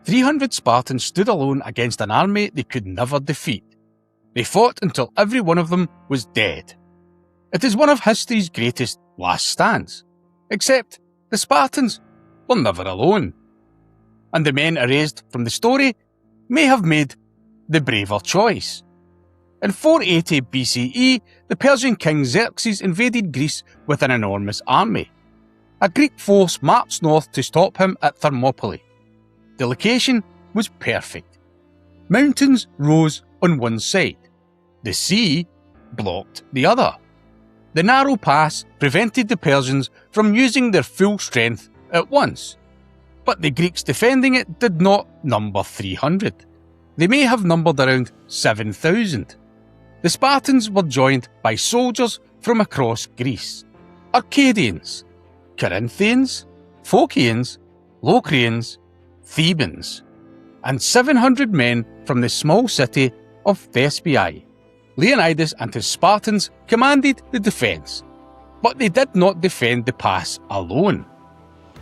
300 Spartans stood alone against an army they could never defeat. They fought until every one of them was dead. It is one of history's greatest last stands. Except the Spartans were never alone. And the men erased from the story may have made the braver choice. In 480 BCE, the Persian king Xerxes invaded Greece with an enormous army. A Greek force marched north to stop him at Thermopylae. The location was perfect. Mountains rose on one side. The sea blocked the other. The narrow pass prevented the Persians from using their full strength at once. But the Greeks defending it did not number 300. They may have numbered around 7,000. The Spartans were joined by soldiers from across Greece: Arcadians, Corinthians, Phocians, Locrians, Thebans, and 700 men from the small city of Thespian. Leonidas and his Spartans commanded the defence, but they did not defend the pass alone.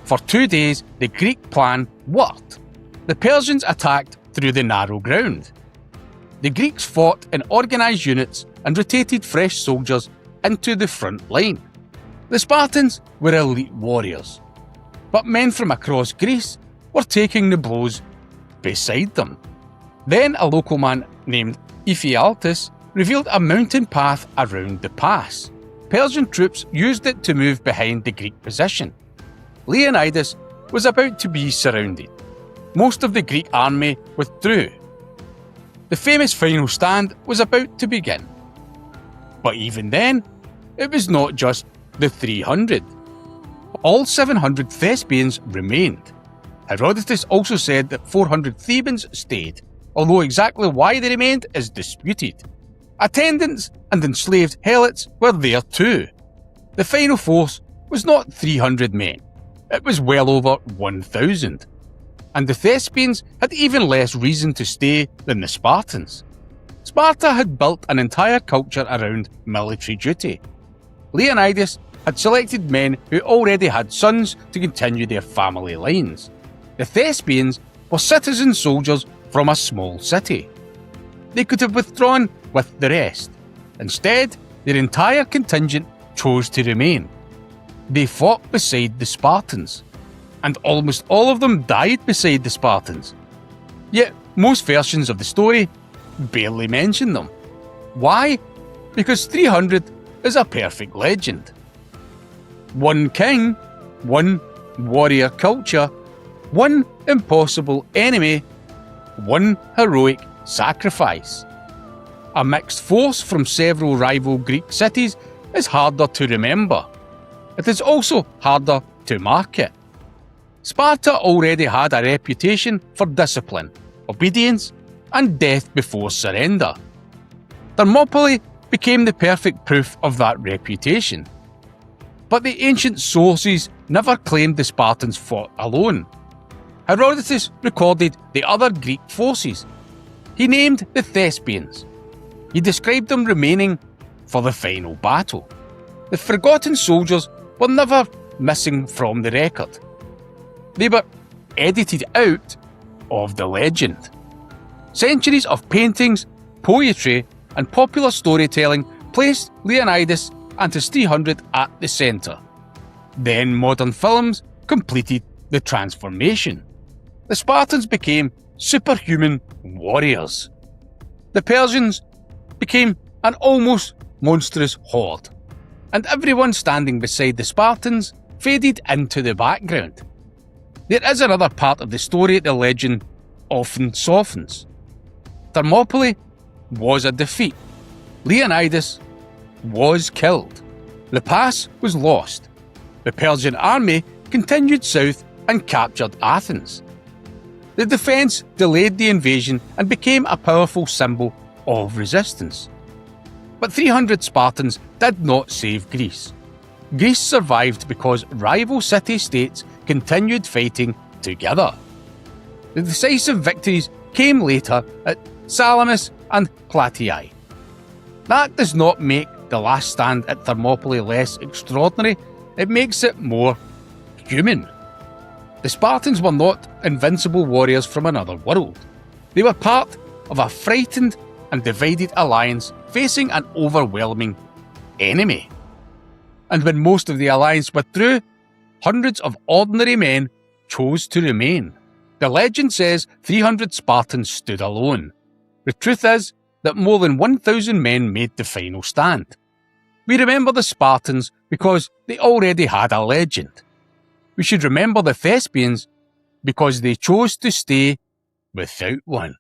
For 2 days, the Greek plan worked. The Persians attacked through the narrow ground. The Greeks fought in organised units and rotated fresh soldiers into the front line. The Spartans were elite warriors, but men from across Greece were taking the blows beside them. Then a local man named Herodotus revealed a mountain path around the pass. Persian troops used it to move behind the Greek position. Leonidas was about to be surrounded. Most of the Greek army withdrew. The famous final stand was about to begin. But even then, it was not just the 300. All 700 Thespians remained. Herodotus also said that 400 Thespians stayed, although exactly why they remained is disputed. Attendants and enslaved helots were there too. The final force was not 300 men, it was well over 1,000. And the Thespians had even less reason to stay than the Spartans. Sparta had built an entire culture around military duty. Leonidas had selected men who already had sons to continue their family lines. The Thespians were citizen soldiers from a small city. They could have withdrawn with the rest. Instead, their entire contingent chose to remain. They fought beside the Spartans, and almost all of them died beside the Spartans. Yet most versions of the story barely mention them. Why? Because 300 is a perfect legend. One king, one warrior culture, one impossible enemy, one heroic sacrifice. A mixed force from several rival Greek cities is harder to remember. It is also harder to market. Sparta already had a reputation for discipline, obedience, and death before surrender. Thermopylae became the perfect proof of that reputation. But the ancient sources never claimed the Spartans fought alone. Herodotus recorded the other Greek forces. He named the Thespians. He described them remaining for the final battle. The forgotten soldiers were never missing from the record. They were edited out of the legend. Centuries of paintings, poetry, and popular storytelling placed Leonidas and his 300 at the centre. Then modern films completed the transformation. The Spartans became superhuman warriors. The Persians became an almost monstrous horde, and everyone standing beside the Spartans faded into the background. There is another part of the story the legend often softens. Thermopylae was a defeat. Leonidas was killed. The pass was lost. The Persian army continued south and captured Athens. The defence delayed the invasion and became a powerful symbol of resistance. But 300 Spartans did not save Greece. Greece survived because rival city-states continued fighting together. The decisive victories came later at Salamis and Plataea. That does not make the last stand at Thermopylae less extraordinary, it makes it more human. The Spartans were not invincible warriors from another world. They were part of a frightened and divided alliance facing an overwhelming enemy. And when most of the alliance withdrew, hundreds of ordinary men chose to remain. The legend says 300 Spartans stood alone. The truth is that more than 1,000 men made the final stand. We remember the Spartans because they already had a legend. We should remember the Thespians because they chose to stay without one.